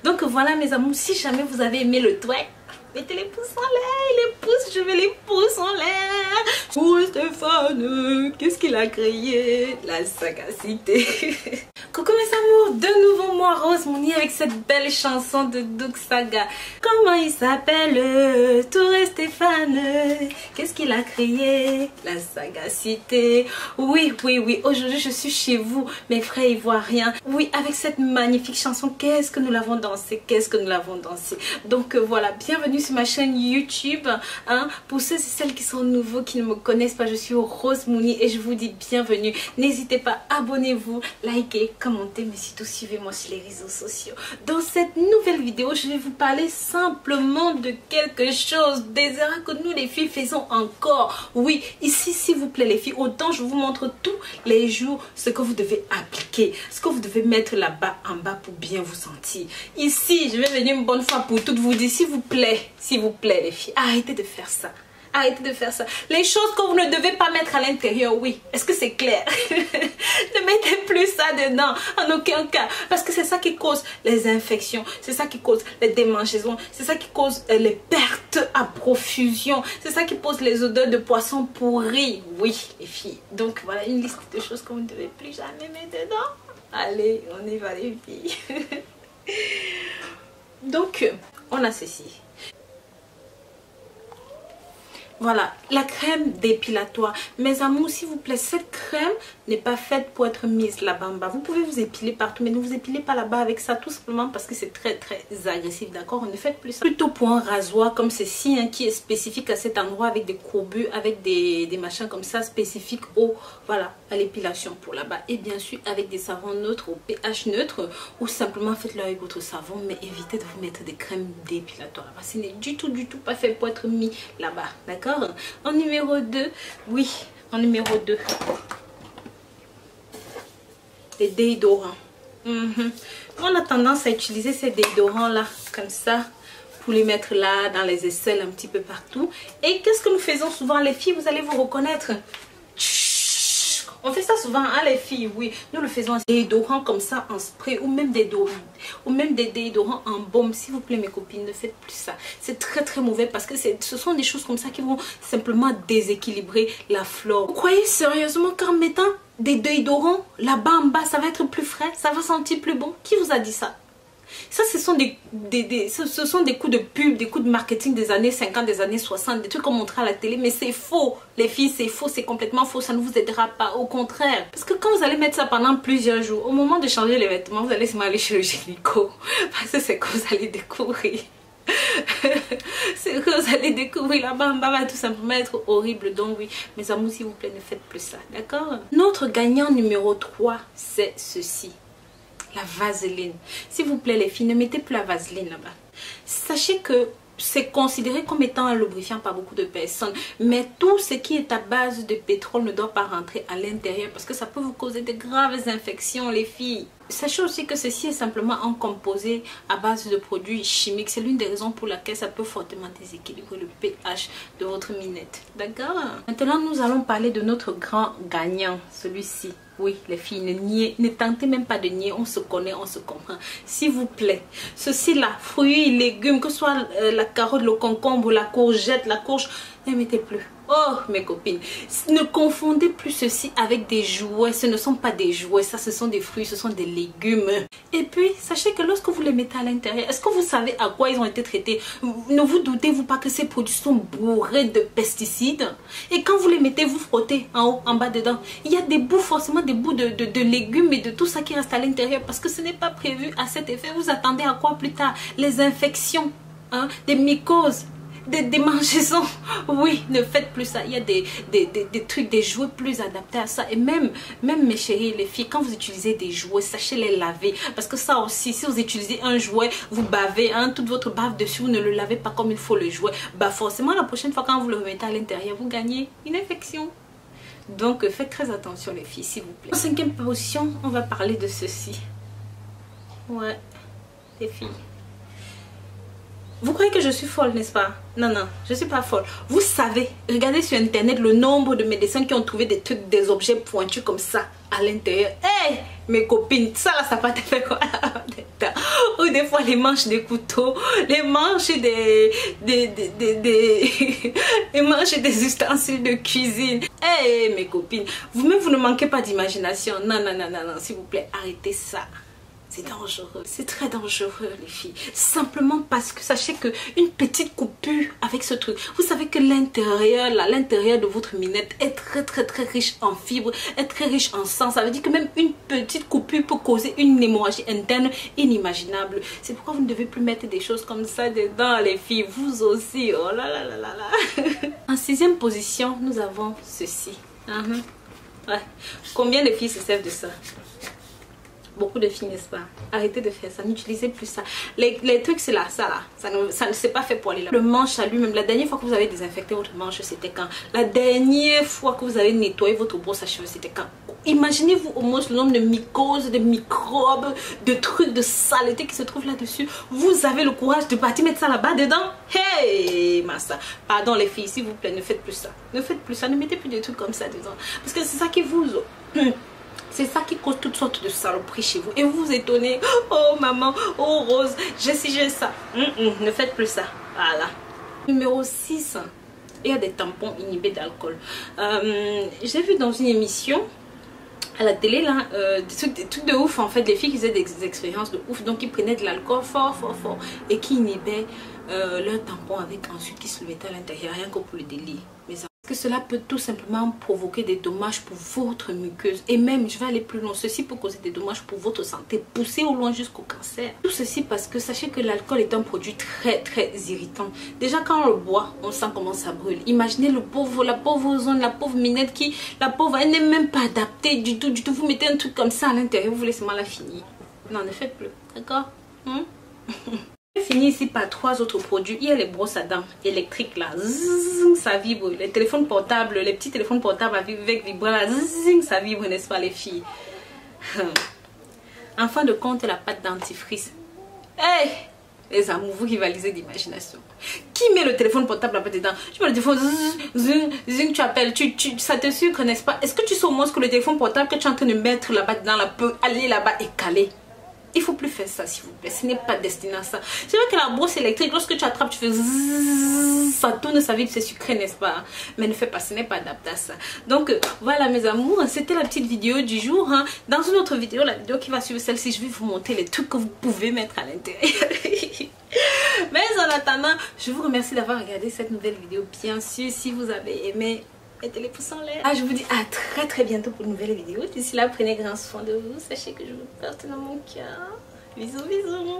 Donc voilà mes amours, si jamais vous avez aimé le twerk, mettez les pouces en l'air, les pouces, je veux les pouces en l'air. Oh Stéphane, qu'est-ce qu'il a créé? La sagacité. Coucou mes amours, de nouveau moi Rose Mouni avec cette belle chanson de Doug Saga. Comment il s'appelle? Touré Stéphane. Qu'est-ce qu'il a créé? La sagacité. Oui, aujourd'hui je suis chez vous, mes frères ivoiriens. Oui, avec cette magnifique chanson, qu'est-ce que nous l'avons dansé, qu'est-ce que nous l'avons dansé. Donc voilà, bienvenue sur ma chaîne YouTube. Pour ceux et celles qui sont nouveaux, qui ne me connaissent pas, je suis Rose Mouni et je vous dis bienvenue. N'hésitez pas, abonnez-vous, likez, commentez, mais surtout suivez-moi sur les réseaux sociaux. Dans cette nouvelle vidéo, je vais vous parler simplement de quelque chose, des erreurs que nous les filles faisons encore. Oui, ici s'il vous plaît les filles, autant je vous montre tous les jours ce que vous devez appliquer, ce que vous devez mettre là-bas en bas pour bien vous sentir. Ici, je vais venir une bonne fois pour toutes vous dire, s'il vous plaît les filles, arrêtez de faire ça. Arrêtez de faire ça. Les choses que vous ne devez pas mettre à l'intérieur, oui. Est-ce que c'est clair? Ne mettez plus ça dedans, en aucun cas. Parce que c'est ça qui cause les infections. C'est ça qui cause les démangeaisons. C'est ça qui cause les pertes à profusion. C'est ça qui pose les odeurs de poisson pourri. Oui, les filles. Donc voilà une liste de choses que vous ne devez plus jamais mettre dedans. Allez, on y va les filles. Donc, on a ceci. Voilà, la crème dépilatoire. Mes amours, s'il vous plaît, cette crème n'est pas faite pour être mise là-bas en bas. Vous pouvez vous épiler partout, mais ne vous épilez pas là-bas avec ça, tout simplement parce que c'est très agressif, d'accord? Ne faites plus ça. Plutôt pour un rasoir comme ceci, qui est spécifique à cet endroit, avec des courbures, avec des machins comme ça, spécifiques voilà, à l'épilation pour là-bas. Et bien sûr, avec des savons neutres, au pH neutre, ou simplement faites-le avec votre savon, mais évitez de vous mettre des crèmes dépilatoires. Ce n'est du tout pas fait pour être mis là-bas, d'accord? En numéro 2, oui, en numéro 2, les déodorants. On a tendance à utiliser ces déodorants là, comme ça, pour les mettre là, dans les aisselles, un petit peu partout. Et qu'est-ce que nous faisons souvent, les filles? Vous allez vous reconnaître. On fait ça souvent, les filles, oui. Nous le faisons des déodorants comme ça en spray ou même des déodorants en baume. S'il vous plaît, mes copines, ne faites plus ça. C'est très mauvais parce que ce sont des choses comme ça qui vont simplement déséquilibrer la flore. Vous croyez sérieusement qu'en mettant des déodorants là-bas en bas, ça va être plus frais, ça va sentir plus bon? Qui vous a dit ça? Ça, ce sont des coups de pub, des coups de marketing des années 50, des années 60, des trucs qu'on montrait à la télé. Mais c'est faux, les filles, c'est faux, c'est complètement faux. Ça ne vous aidera pas, au contraire. Parce que quand vous allez mettre ça pendant plusieurs jours, au moment de changer les vêtements, vous allez se aller chez le gynéco. Parce que c'est que vous allez découvrir. C'est que vous allez découvrir là-bas, va tout simplement être horrible. Donc oui, mes amours, s'il vous plaît, ne faites plus ça, d'accord? Notre gagnant numéro 3, c'est ceci. La vaseline. S'il vous plaît les filles, ne mettez plus la vaseline là-bas. Sachez que c'est considéré comme étant un lubrifiant par beaucoup de personnes. Mais tout ce qui est à base de pétrole ne doit pas rentrer à l'intérieur parce que ça peut vous causer de graves infections les filles. Sachez aussi que ceci est simplement un composé à base de produits chimiques. C'est l'une des raisons pour laquelle ça peut fortement déséquilibrer le pH de votre minette. D'accord? Maintenant, nous allons parler de notre grand gagnant, celui-ci. Oui, les filles, ne tentez même pas de nier, on se connaît, on se comprend. S'il vous plaît, ceci-là, fruits, légumes, que ce soit la carotte, le concombre, la courgette, la courge, ne mettez plus. Oh, mes copines, ne confondez plus ceci avec des jouets. Ce ne sont pas des jouets, ça, ce sont des fruits, ce sont des légumes. Et puis, sachez que lorsque vous les mettez à l'intérieur, est-ce que vous savez à quoi ils ont été traités? Ne vous doutez-vous pas que ces produits sont bourrés de pesticides? Et quand vous les mettez, vous frottez en haut, en bas, dedans. Il y a des bouts, forcément des bouts de légumes et de tout ça qui reste à l'intérieur parce que ce n'est pas prévu à cet effet. Vous attendez à quoi plus tard? Les infections, des mycoses, des démangeaisons. Oui, ne faites plus ça. Il y a des trucs, des jouets plus adaptés à ça. Et même mes chéries, les filles, quand vous utilisez des jouets, sachez les laver. Parce que ça aussi, si vous utilisez un jouet, vous bavez, toute votre bave dessus, vous ne le lavez pas comme il faut le jouet. Bah forcément, la prochaine fois quand vous le remettez à l'intérieur, vous gagnez une infection. Donc, faites très attention les filles, s'il vous plaît. En 5e position, on va parler de ceci. Ouais, les filles. Vous croyez que je suis folle, n'est-ce pas? Non, je ne suis pas folle. Vous savez, regardez sur internet le nombre de médecins qui ont trouvé des trucs, des objets pointus comme ça. à l'intérieur. Hey, mes copines, ça là, ça va te faire quoi? Ou des fois les manches des couteaux, les manches les manches des ustensiles de cuisine. Hey, mes copines, vous-même vous ne manquez pas d'imagination. Non, non, non, non, non, s'il vous plaît, arrêtez ça. C'est dangereux, c'est très dangereux les filles. Simplement parce que sachez que une petite coupure avec ce truc, vous savez que l'intérieur, là, l'intérieur de votre minette est très riche en fibres, est très riche en sang. Ça veut dire que même une petite coupure peut causer une hémorragie interne inimaginable. C'est pourquoi vous ne devez plus mettre des choses comme ça dedans les filles. Vous aussi, oh là là là là là. En 6e position, nous avons ceci. Ouais. Combien de filles se servent de ça? Beaucoup de filles, n'est-ce pas? Arrêtez de faire ça, n'utilisez plus ça. Les trucs, c'est là, ça là. Ça ne s'est pas fait pour aller là. Le manche à lui-même, la dernière fois que vous avez désinfecté votre manche, c'était quand? La dernière fois que vous avez nettoyé votre brosse à cheveux, c'était quand? Imaginez-vous au moins le nombre de mycoses, de microbes, de trucs, de saleté qui se trouvent là-dessus. Vous avez le courage de partir mettre ça là-bas dedans? Hey, massa. Pardon les filles, s'il vous plaît, ne faites plus ça. Ne faites plus ça, ne mettez plus de trucs comme ça dedans. Parce que c'est ça qui vous... C'est ça qui cause toutes sortes de saloperies chez vous. Et vous vous étonnez. Oh maman, oh Rose, j'ai ci, j'ai ça. Ne faites plus ça. Voilà. Numéro 6. Il y a des tampons inhibés d'alcool. J'ai vu dans une émission à la télé là, des trucs de ouf en fait. Les filles qui faisaient des expériences de ouf. Donc ils prenaient de l'alcool fort et qui inhibaient leur tampon avec ensuite qui se le mettaient à l'intérieur. Rien que pour le délire. Mais que cela peut tout simplement provoquer des dommages pour votre muqueuse. Et même, je vais aller plus loin, ceci peut causer des dommages pour votre santé, pousser au loin jusqu'au cancer. Tout ceci parce que sachez que l'alcool est un produit très irritant. Déjà quand on le boit, on sent comment ça brûle. Imaginez la pauvre zone, la pauvre minette qui, la pauvre, elle n'est même pas adaptée du tout. Vous mettez un truc comme ça à l'intérieur, vous laissez mal la finir. Non, ne faites plus, d'accord? Fini ici par 3 autres produits. Il y a les brosses à dents électriques là, zzzz, ça vibre. Les téléphones portables, les petits téléphones portables avec vibrant là, zzzz, ça vibre, n'est-ce pas les filles? En fin de compte, la pâte dentifrice. Hey, les amours, vous rivalisez d'imagination. Qui met le téléphone portable là-bas dedans? Tu mets le téléphone, zzzz, tu appelles, ça te sucre, n'est-ce pas? Est-ce que tu sais au moins que le téléphone portable que tu es en train de mettre là-bas dedans là, peut aller là-bas et caler? Il faut plus faire ça s'il vous plaît, ce n'est pas destiné à ça. C'est vrai que la brosse électrique, lorsque tu attrapes, tu fais zzzz, ça tourne, ça vibre, c'est sucré, n'est-ce pas? Mais ne fais pas, ce n'est pas adapté à ça. Donc voilà mes amours, c'était la petite vidéo du jour. Dans une autre vidéo, la vidéo qui va suivre celle-ci, je vais vous montrer les trucs que vous pouvez mettre à l'intérieur. Mais en attendant, je vous remercie d'avoir regardé cette nouvelle vidéo. Bien sûr, si vous avez aimé, mettez les pouces en l'air. Je vous dis à très bientôt pour une nouvelle vidéo. D'ici là, prenez grand soin de vous. Sachez que je vous porte dans mon cœur. Bisous, bisous.